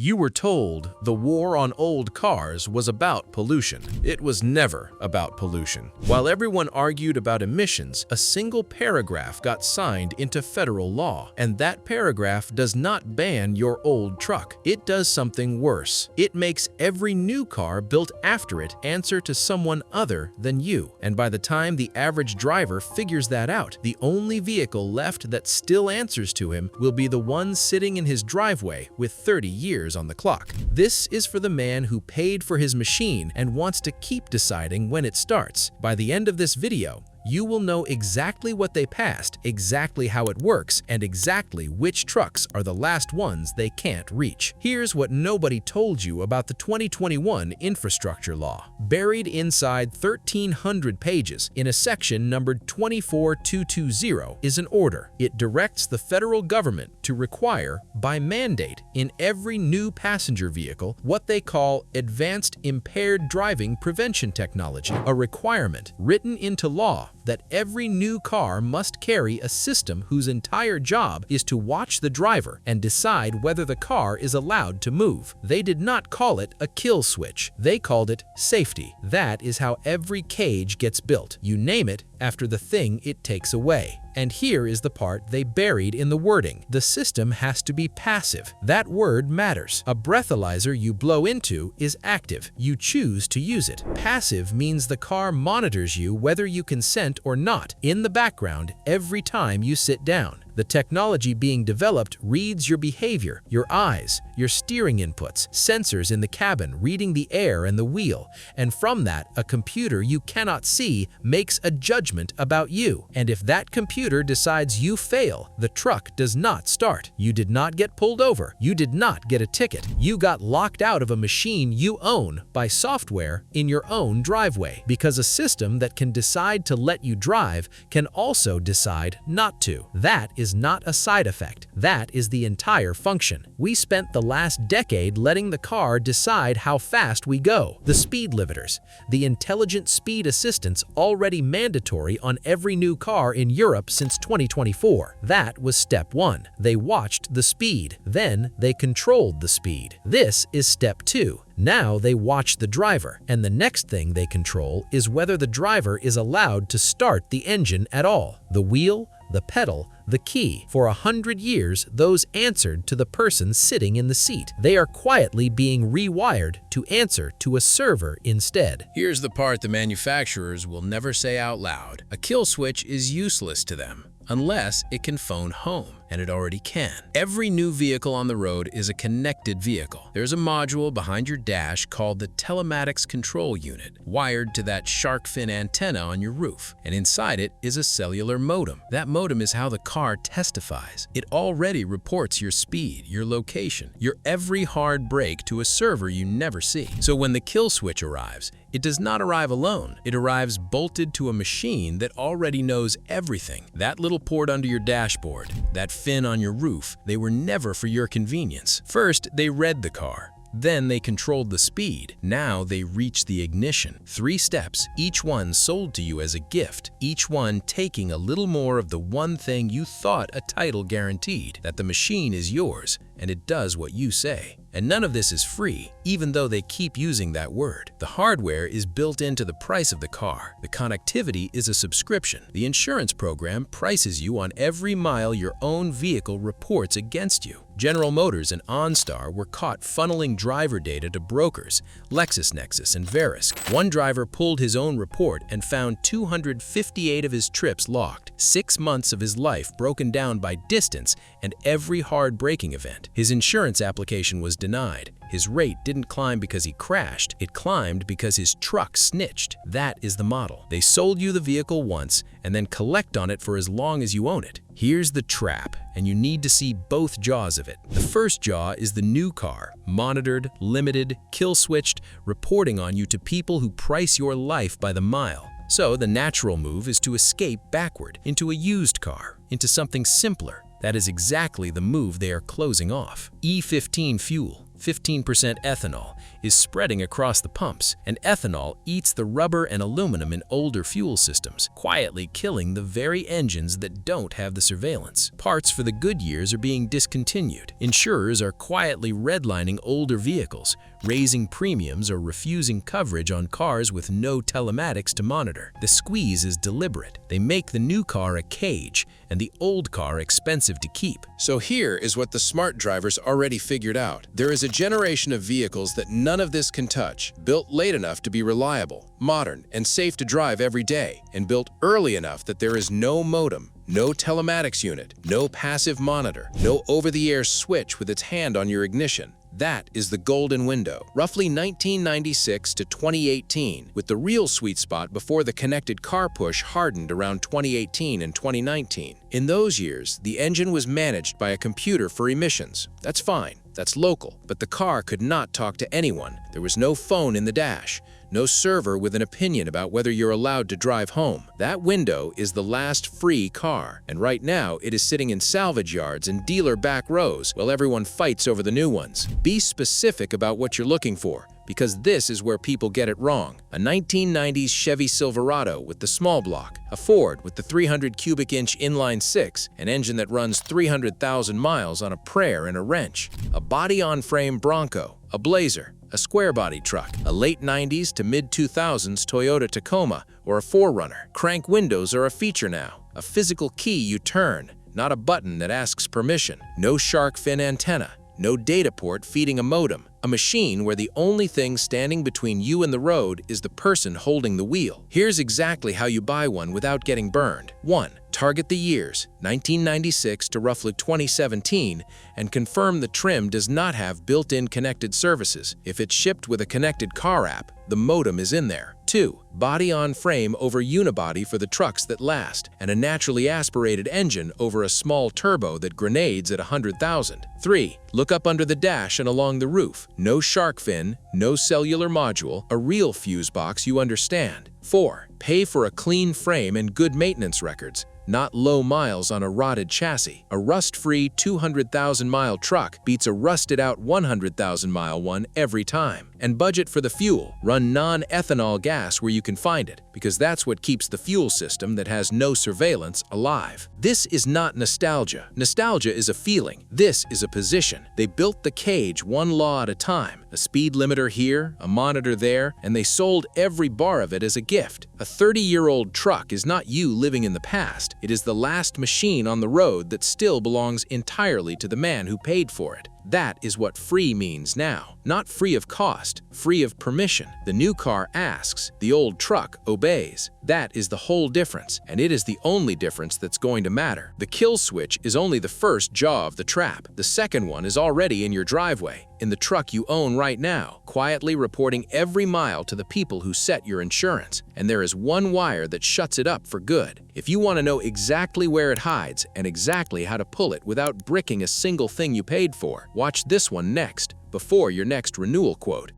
You were told the war on old cars was about pollution. It was never about pollution. While everyone argued about emissions, a single paragraph got signed into federal law, and that paragraph does not ban your old truck. It does something worse. It makes every new car built after it answer to someone other than you. And by the time the average driver figures that out, the only vehicle left that still answers to him will be the one sitting in his driveway with 30 years on the clock. This is for the man who paid for his machine and wants to keep deciding when it starts. By the end of this video, you will know exactly what they passed, exactly how it works, and exactly which trucks are the last ones they can't reach. Here's what nobody told you about the 2021 infrastructure law. Buried inside 1,300 pages in a section numbered 24220 is an order. It directs the federal government to require, by mandate, in every new passenger vehicle what they call advanced impaired driving prevention technology, a requirement written into law that every new car must carry a system whose entire job is to watch the driver and decide whether the car is allowed to move. They did not call it a kill switch. They called it safety. That is how every cage gets built. You name it after the thing it takes away. And here is the part they buried in the wording. The system has to be passive. That word matters. A breathalyzer you blow into is active. You choose to use it. Passive means the car monitors you whether you consent or not in the background every time you sit down. The technology being developed reads your behavior, your eyes, your steering inputs, sensors in the cabin reading the air and the wheel, and from that, a computer you cannot see makes a judgment about you. And if that computer decides you fail, the truck does not start. You did not get pulled over. You did not get a ticket. You got locked out of a machine you own by software in your own driveway, because a system that can decide to let you drive can also decide not to. That is not a side effect. That is the entire function. We spent the last decade letting the car decide how fast we go. The speed limiters, the intelligent speed assistance already mandatory on every new car in Europe since 2024. That was step one. They watched the speed. Then they controlled the speed. This is step two. Now they watch the driver, and the next thing they control is whether the driver is allowed to start the engine at all. The wheel, the pedal, the key. For 100 years, those answered to the person sitting in the seat. They are quietly being rewired to answer to a server instead. Here's the part the manufacturers will never say out loud. A kill switch is useless to them, unless it can phone home, and it already can. Every new vehicle on the road is a connected vehicle. There's a module behind your dash called the telematics control unit, wired to that shark fin antenna on your roof, and inside it is a cellular modem. That modem is how the car testifies. It already reports your speed, your location, your every hard brake to a server you never see. So when the kill switch arrives, it does not arrive alone. It arrives bolted to a machine that already knows everything. That little port under your dashboard, that fin on your roof, they were never for your convenience. First, they read the car. Then they controlled the speed. Now they reach the ignition. 3 steps, each one sold to you as a gift, each one taking a little more of the one thing you thought a title guaranteed, that the machine is yours and it does what you say. And none of this is free, even though they keep using that word. The hardware is built into the price of the car. The connectivity is a subscription. The insurance program prices you on every mile your own vehicle reports against you. General Motors and OnStar were caught funneling driver data to brokers, LexisNexis and Verisk. One driver pulled his own report and found 258 of his trips logged, 6 months of his life broken down by distance and every hard braking event. His insurance application was denied. His rate didn't climb because he crashed, it climbed because his truck snitched. That is the model. They sold you the vehicle once and then collect on it for as long as you own it. Here's the trap, and you need to see both jaws of it. The first jaw is the new car, monitored, limited, kill-switched, reporting on you to people who price your life by the mile. So the natural move is to escape backward, into a used car, into something simpler. That is exactly the move they are closing off. E15 fuel, 15% ethanol, is spreading across the pumps, and ethanol eats the rubber and aluminum in older fuel systems, quietly killing the very engines that don't have the surveillance. Parts for the good years are being discontinued. Insurers are quietly redlining older vehicles, raising premiums or refusing coverage on cars with no telematics to monitor. The squeeze is deliberate. They make the new car a cage and the old car expensive to keep. So here is what the smart drivers already figured out. There is a generation of vehicles that none of this can touch, built late enough to be reliable, modern, and safe to drive every day, and built early enough that there is no modem, no telematics unit, no passive monitor, no over-the-air switch with its hand on your ignition. That is the golden window, roughly 1996 to 2018, with the real sweet spot before the connected car push hardened around 2018 and 2019. In those years, the engine was managed by a computer for emissions. That's fine, that's local, but the car could not talk to anyone. There was no phone in the dash, no server with an opinion about whether you're allowed to drive home. That window is the last free car, and right now it is sitting in salvage yards and dealer back rows while everyone fights over the new ones. Be specific about what you're looking for, because this is where people get it wrong. A 1990s Chevy Silverado with the small block, a Ford with the 300 cubic inch inline six, an engine that runs 300,000 miles on a prayer and a wrench, a body-on-frame Bronco, a Blazer, a square-body truck, a late 90s to mid-2000s Toyota Tacoma, or a 4Runner. Crank windows are a feature now, a physical key you turn, not a button that asks permission. No shark fin antenna, no data port feeding a modem, a machine where the only thing standing between you and the road is the person holding the wheel. Here's exactly how you buy one without getting burned. 1. Target the years, 1996 to roughly 2017, and confirm the trim does not have built-in connected services. If it's shipped with a connected car app, the modem is in there. 2. Body on frame over unibody for the trucks that last, and a naturally aspirated engine over a small turbo that grenades at 100,000. 3. Look up under the dash and along the roof. No shark fin, no cellular module, a real fuse box you understand. 4. Pay for a clean frame and good maintenance records, not low miles on a rotted chassis. A rust-free 200,000-mile truck beats a rusted-out 100,000-mile one every time. And budget for the fuel. Run non-ethanol gas where you can find it, because that's what keeps the fuel system that has no surveillance alive. This is not nostalgia. Nostalgia is a feeling. This is a position. They built the cage one law at a time. A speed limiter here, a monitor there, and they sold every bar of it as a gift. A 30-year-old truck is not you living in the past. It is the last machine on the road that still belongs entirely to the man who paid for it. That is what free means now. Not free of cost, free of permission. The new car asks, the old truck obeys. That is the whole difference, and it is the only difference that's going to matter. The kill switch is only the first jaw of the trap. The second one is already in your driveway, in the truck you own right now, quietly reporting every mile to the people who set your insurance. And there is one wire that shuts it up for good. If you want to know exactly where it hides and exactly how to pull it without bricking a single thing you paid for, watch this one next, before your next renewal quote.